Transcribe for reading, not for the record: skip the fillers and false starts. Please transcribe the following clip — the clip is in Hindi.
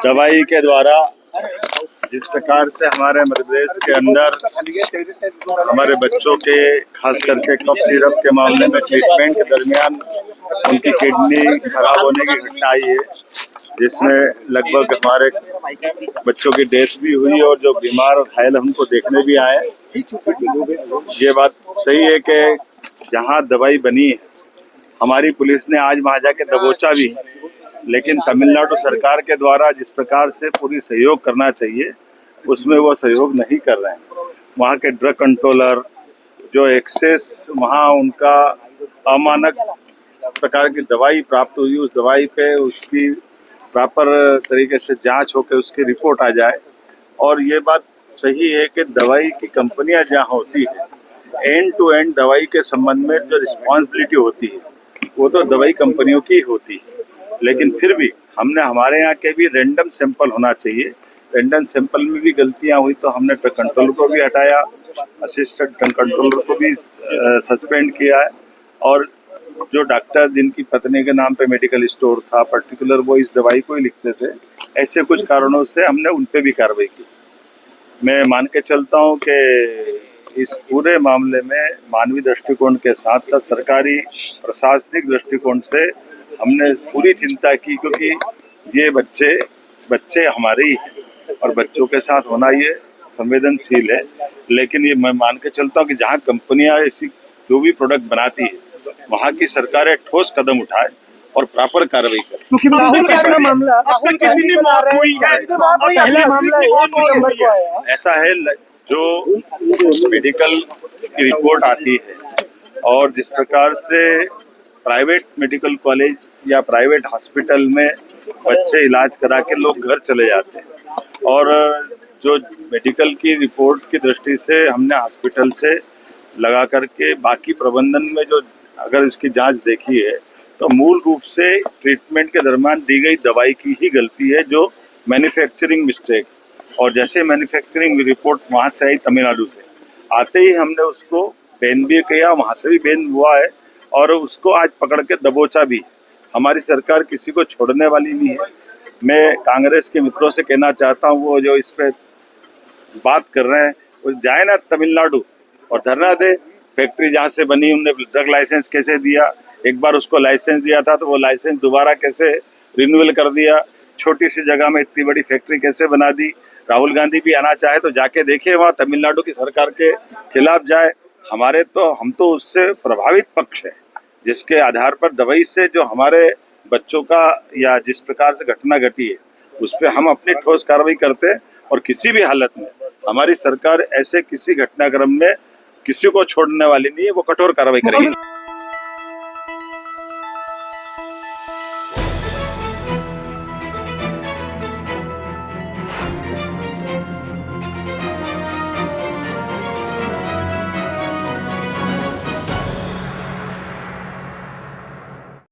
दवाई के द्वारा जिस प्रकार से हमारे मध्य प्रदेश के अंदर हमारे बच्चों के खास करके कफ सिरप के मामले में ट्रीटमेंट के दरमियान उनकी किडनी खराब होने की घटना आई है, जिसमें लगभग हमारे बच्चों की डेथ भी हुई और जो बीमार और घायल उनको देखने भी आए। ये बात सही है कि जहां दवाई बनी है हमारी पुलिस ने आज वहां जाके दबोचा भी, लेकिन तमिलनाडु सरकार के द्वारा जिस प्रकार से पूरी सहयोग करना चाहिए उसमें वो सहयोग नहीं कर रहे हैं। वहाँ के ड्रग कंट्रोलर जो एक्सेस वहाँ उनका अमानक प्रकार की दवाई प्राप्त हुई, उस दवाई पे उसकी प्रॉपर तरीके से जांच होकर उसकी रिपोर्ट आ जाए। और ये बात सही है कि दवाई की कंपनियां जहाँ होती है एंड टू एंड दवाई के संबंध में जो रिस्पॉन्सिबिलिटी होती है वो तो दवाई कंपनियों की होती है, लेकिन फिर भी हमने हमारे यहाँ के भी रैंडम सैंपल होना चाहिए। रैंडम सैंपल में भी गलतियाँ हुई तो हमने ट्रक कंट्रोलर को भी हटाया, असिस्टेंट ट्रक कंट्रोलर को भी सस्पेंड किया है। और जो डॉक्टर जिनकी पत्नी के नाम पे मेडिकल स्टोर था पर्टिकुलर वो इस दवाई को ही लिखते थे, ऐसे कुछ कारणों से हमने उन पे भी कार्रवाई की। मैं मान के चलता हूँ कि इस पूरे मामले में मानवीय दृष्टिकोण के साथ साथ सरकारी प्रशासनिक दृष्टिकोण से हमने पूरी चिंता की, क्योंकि ये बच्चे हमारे ही हैं और बच्चों के साथ होना ये संवेदनशील है। लेकिन ये मैं मान के चलता हूँ कि जहाँ कंपनियां ऐसी जो भी प्रोडक्ट बनाती है वहाँ की सरकारें ठोस कदम उठाए और प्रॉपर कार्रवाई करें। ऐसा है जो मेडिकल की रिपोर्ट आती है और जिस प्रकार से प्राइवेट मेडिकल कॉलेज या प्राइवेट हॉस्पिटल में बच्चे इलाज करा के लोग घर चले जाते हैं, और जो मेडिकल की रिपोर्ट की दृष्टि से हमने हॉस्पिटल से लगा करके बाकी प्रबंधन में जो अगर इसकी जांच देखी है तो मूल रूप से ट्रीटमेंट के दरमियान दी गई दवाई की ही गलती है, जो मैन्युफैक्चरिंग मिस्टेक। और जैसे मैन्युफैक्चरिंग रिपोर्ट वहाँ से आई तमिलनाडु से, आते ही हमने उसको बैन भी किया, वहाँ से भी बैन हुआ है और उसको आज पकड़ के दबोचा भी। हमारी सरकार किसी को छोड़ने वाली नहीं है। मैं कांग्रेस के मित्रों से कहना चाहता हूँ वो जो इस पे बात कर रहे हैं वो जाए ना तमिलनाडु और धरना दे। फैक्ट्री जहाँ से बनी उनने ड्रग लाइसेंस कैसे दिया, एक बार उसको लाइसेंस दिया था तो वो लाइसेंस दोबारा कैसे रिन्यूअल कर दिया, छोटी सी जगह में इतनी बड़ी फैक्ट्री कैसे बना दी। राहुल गांधी भी आना चाहे तो जाके देखिए, वहाँ तमिलनाडु की सरकार के खिलाफ जाए। हम तो उससे प्रभावित पक्ष है जिसके आधार पर दवाई से जो हमारे बच्चों का या जिस प्रकार से घटना घटी है उस पर हम अपनी ठोस कार्रवाई करते हैं। और किसी भी हालत में हमारी सरकार ऐसे किसी घटनाक्रम में किसी को छोड़ने वाली नहीं है, वो कठोर कार्रवाई करेगी।